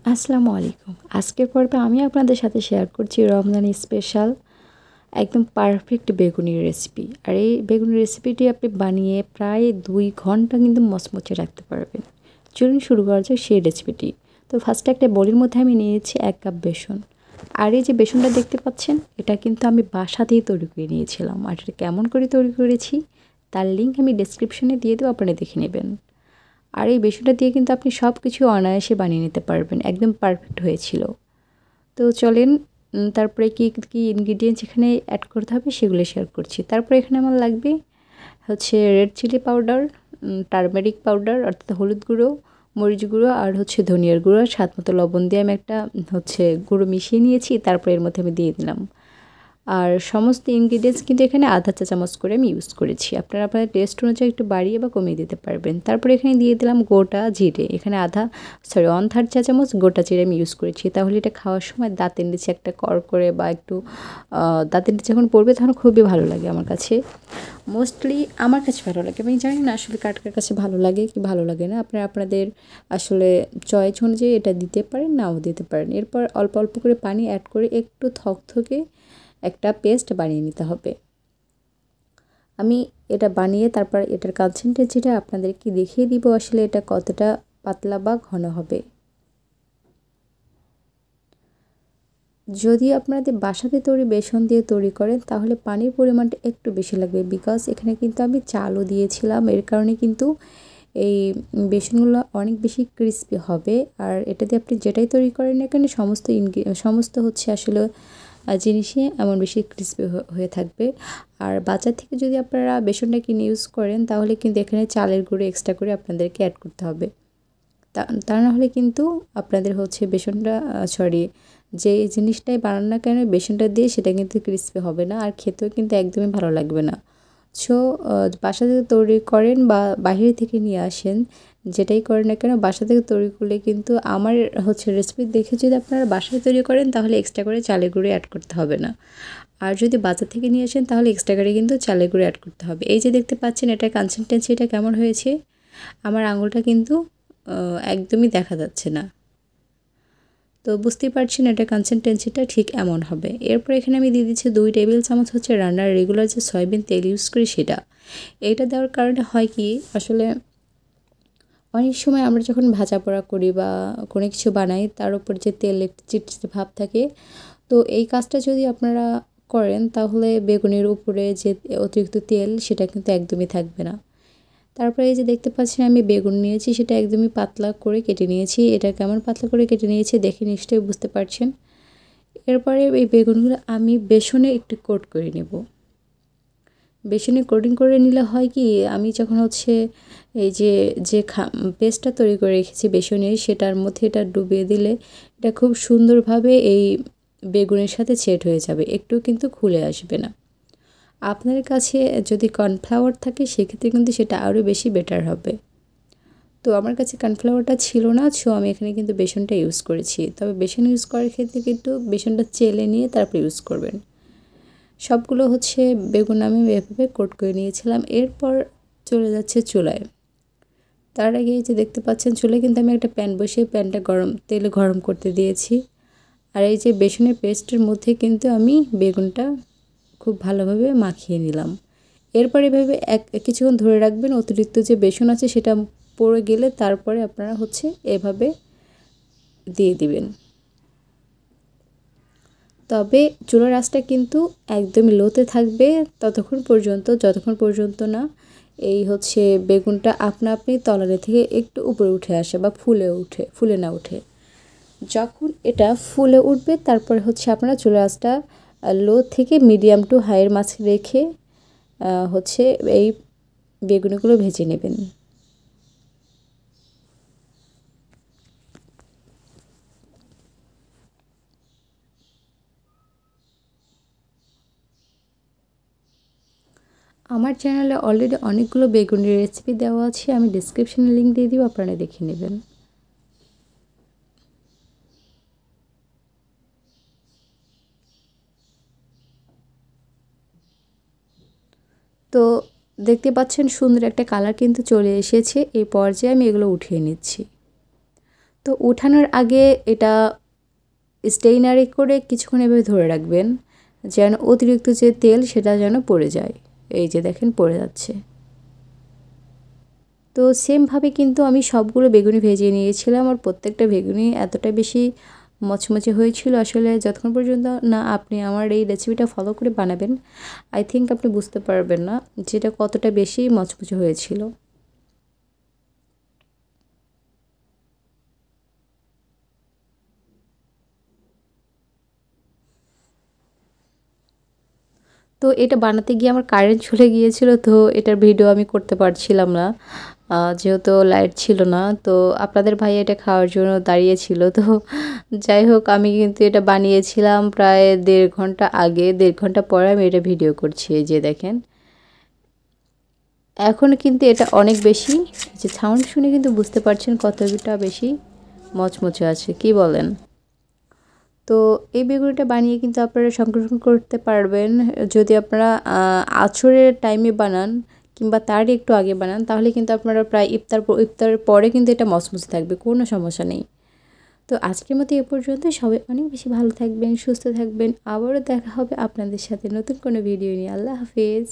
আসসালামু আলাইকুম। আজকের পর্বে আমি আপনাদের সাথে শেয়ার করছি রমজানি স্পেশাল একদম পারফেক্ট বেগুনি রেসিপি। আর এই বেগুনি রেসিপিটি আপনি বানিয়ে প্রায় ২ ঘন্টা কিন্তু মচমচে রাখতে পারবেন। চলুন শুরু করা যাক সেই রেসিপিটি। তো ফার্স্টে একটা বোলের মধ্যে আমি নিয়েছি ১ কাপ বেসন। আর এই যে বেসনটা দেখতে পাচ্ছেন, এটা কিন্তু আমি বাসাতেই তৈরি করে নিয়েছিলাম। আর এটা কেমন করে তৈরি করেছি তার লিঙ্ক আমি ডেসক্রিপশনে দিয়ে দেবো, আপনারা দেখে নেবেন। আর এই বেসনটা দিয়ে কিন্তু আপনি সব কিছু অনায়াসে বানিয়ে নিতে পারবেন, একদম পারফেক্ট হয়েছিল। তো চলেন তারপরে কী ইনগ্রিডিয়েন্টস এখানে অ্যাড করতে হবে সেগুলো শেয়ার করছি। তারপরে এখানে আমার লাগবে হচ্ছে red chilli powder, turmeric powder অর্থাৎ হলুদ গুঁড়ো, মরিচ গুঁড়ো আর হচ্ছে ধনিয়ার গুঁড়ো, স্বাদ মতো লবণ দিয়ে আমি একটা গুঁড়ো মিশিয়ে নিয়েছি। তারপরে এর মধ্যে আমি দিয়ে দিলাম। আর সমস্ত ইনগ্রিডিয়েন্টস কিন্তু এখানে আধা চা চামচ করে আমি ইউজ করেছি। আপনারা আপনাদের টেস্ট অনুযায়ী একটু বাড়িয়ে বা কমিয়ে দিতে পারবেন। তারপরে এখানে দিয়ে দিলাম গোটা জিরে। এখানে 1/3 চা চামচ গোটা জিরে আমি ইউজ করেছি। তাহলে এটা খাওয়ার সময় দাঁতের নিচে একটা কড়কড়ে বা একটু দাঁতের নিচে যখন পড়বে তখন খুবই ভালো লাগে আমার কাছে। মোস্টলি আমার কাছে ভালো লাগে। আমি জানি না আসলে কার কার কাছে ভালো লাগে কি ভালো লাগে না। আপনারা আপনাদের আসলে চয়েস অনুযায়ী এটা দিতে পারেন, নাও দিতে পারেন। এরপর অল্প অল্প করে পানি অ্যাড করে একটু থকথকে একটা পেস্ট বানিয়ে নিতে হবে। আমি এটা বানিয়ে তারপর এটার কনসিস্টেন্সিটা আপনাদেরকে দেখিয়ে দিব আসলে এটা কতটা পাতলা বা ঘন হবে। যদি আপনাদের বাসাতে তৈরি বেসন দিয়ে তৈরি করেন তাহলে পানির পরিমাণটা একটু বেশি লাগবে, বিকজ এখানে কিন্তু আমি চালও দিয়েছিলাম। এর কারণে কিন্তু এই বেসনগুলো অনেক বেশি ক্রিস্পি হবে। আর এটা দিয়ে আপনি যেটাই তৈরি করেন না কেন সমস্ত হচ্ছে আসলে জিনিসই এমন বেশি ক্রিস্পি হয়ে থাকবে। আর বাজার থেকে যদি আপনারা বেসনটা কিনে ইউজ করেন তাহলে কিন্তু এখানে চালের গুঁড়ো এক্সট্রা করে আপনাদেরকে অ্যাড করতে হবে। তা না হলে কিন্তু আপনাদের হচ্ছে বেসনটা যে জিনিসটাই বানান না কেন বেসনটা দিয়ে সেটা কিন্তু ক্রিস্পি হবে না, আর খেতেও কিন্তু একদমই ভালো লাগবে না। সো বাসা থেকে তৈরি করেন বা বাইরে থেকে নিয়ে আসেন, যেটাই করেন না কেন বাসা থেকে তৈরি করলে কিন্তু আমার রেসিপি দেখে যদি আপনারা বাসায় তৈরি করেন তাহলে এক্সট্রা করে চালের গুঁড়ো অ্যাড করতে হবে না। আর যদি বাজার থেকে নিয়ে আসেন তাহলে এক্সট্রা করে কিন্তু চালের গুঁড়ো অ্যাড করতে হবে। এই যে দেখতে পাচ্ছেন এটার কনসিস্টেন্সিটা কেমন হয়েছে, আমার আঙুলটা কিন্তু একদমই দেখা যাচ্ছে না। তো বুঝতেই পারছেন এটা কনসিস্টেন্সিটা ঠিক এমন হবে। এরপর এখানে আমি দিয়ে দিচ্ছি 2 টেবিল চামচ রান্নার রেগুলার যে সয়াবিন তেল ইউজ করি সেটা। এইটা দেওয়ার কারণে হয় কি আসলে অনেক সময় আমরা যখন ভাজা পোড়া করি বা কোনো কিছু বানাই তার উপর যে তেল একটু চিটচিটে ভাব থাকে, তো এই কাজটা যদি আপনারা করেন তাহলে বেগুনের উপরে যে অতিরিক্ত তেল সেটা কিন্তু একদমই থাকবে না। তারপরে এই যে দেখতে পাচ্ছেন আমি বেগুন নিয়েছি, সেটা একদমই পাতলা করে কেটে নিয়েছি। এটা কেমন পাতলা করে কেটে নিয়েছি দেখে নিশ্চয়ই বুঝতে পারছেন। এরপরে এই বেগুনগুলো আমি বেসনে একটু কোট করে নেব। বেসনে কোটিং করে নিলে হয় কি আমি যখন এই যে পেস্টটা তৈরি করে রেখেছি বেসনের সেটার মধ্যে এটা ডুবিয়ে দিলে এটা খুব সুন্দরভাবে এই বেগুনের সাথে সেট হয়ে যাবে, একটু কিন্তু খুলে আসবে না। আপনার কাছে যদি কর্নফ্লাওয়ার থাকে সেক্ষেত্রে কিন্তু সেটা আরও বেশি বেটার হবে। তো আমার কাছে কর্নফ্লাওয়ারটা ছিল না, সো আমি এখানে কিন্তু বেসনটা ইউজ করেছি। তবে বেসন ইউজ করার ক্ষেত্রে কিন্তু বেসনটা চেলে নিয়ে তারপর ইউজ করবেন। সবগুলো বেগুন আমি এভাবে কোট করে নিয়েছিলাম। এরপর চলে যাচ্ছে চুলায়। তার আগে এই যে দেখতে পাচ্ছেন চুলায় কিন্তু আমি একটা প্যান বসিয়ে প্যানটা তেলে গরম করতে দিয়েছি। আর এই যে বেসনের পেস্টের মধ্যে কিন্তু আমি বেগুনটা খুব ভালোভাবে মাখিয়ে নিলাম। এরপর এভাবে কিছুক্ষণ ধরে রাখবেন, অতিরিক্ত যে বেসন আছে সেটা পড়ে গেলে তারপরে আপনারা এভাবে দিয়ে দিবেন। তবে চুলার আঁচটা কিন্তু একদমই লোতে থাকবে যতক্ষণ পর্যন্ত না এই বেগুনটা আপনা আপনি তলানি থেকে একটু উপরে উঠে আসে বা ফুলে না উঠে। যখন এটা ফুলে উঠবে তারপরে আপনারা চুলার আঁচটা লো থেকে মিডিয়াম টু হাইয়ের মাঝে রেখে এই বেগুনগুলো ভেজে নেবেন। আমার চ্যানেলে অলরেডি অনেকগুলো বেগুনের রেসিপি দেওয়া আছে, আমি ডিসক্রিপশনে লিঙ্ক দিয়ে দিব, আপনারা দেখে নেবেন। তো দেখতে পাচ্ছেন সুন্দর একটা কালার কিন্তু চলে এসেছে। এই পর্যায়ে আমি এগুলো উঠিয়ে নিচ্ছি। তো উঠানোর আগে এটা স্টেইনারে করে কিছুক্ষণ এভাবে ধরে রাখবেন, যেন অতিরিক্ত যে তেল সেটা যেন পড়ে যায়। এই যে দেখেন পড়ে যাচ্ছে। তো সেমভাবে কিন্তু আমি সবগুলো বেগুনি ভেজে নিয়েছিলাম, আর প্রত্যেকটা বেগুনি এতটা বেশি মচমচে হয়েছিল, আসলে যতক্ষণ পর্যন্ত না আপনি আমার এই রেসিপিটা ফলো করে বানাবেন, আই থিঙ্ক আপনি বুঝতে পারবেন না যেটা কতটা বেশি মচমচে হয়েছিল। তো এটা বানাতে গিয়ে আমার কারেন্ট চলে গিয়েছিল, তো এটার ভিডিও আমি করতে পারছিলাম না, যেহেতু লাইট ছিল না। তো আপনাদের ভাই এটা খাওয়ার জন্য দাঁড়িয়েছিল। তো যাই হোক, আমি কিন্তু এটা বানিয়েছিলাম প্রায় 1.5 ঘন্টা আগে, 1.5 ঘন্টা পরে আমি এটা ভিডিও করছি। এই যে দেখেন, এখন কিন্তু এটা অনেক বেশি, যে সাউন্ড শুনে কিন্তু বুঝতে পারছেন কতটা বেশি মচমচে আছে, কি বলেন? তো এই বেগুনিটা বানিয়ে কিন্তু আপনারা সংরক্ষণ করতে পারবেন। যদি আপনারা আছরের টাইমে বানান কিংবা তারই একটু আগে বানান, তাহলে কিন্তু আপনারা প্রায় ইফতারের পরে কিন্তু এটা মচমচে থাকবে, কোনো সমস্যা নেই। তো আজকের মতো এ পর্যন্ত। সবাই অনেক বেশি ভালো থাকবেন, সুস্থ থাকবেন। আবারও দেখা হবে আপনাদের সাথে নতুন কোনো ভিডিও নিয়ে। আল্লাহ হাফেজ।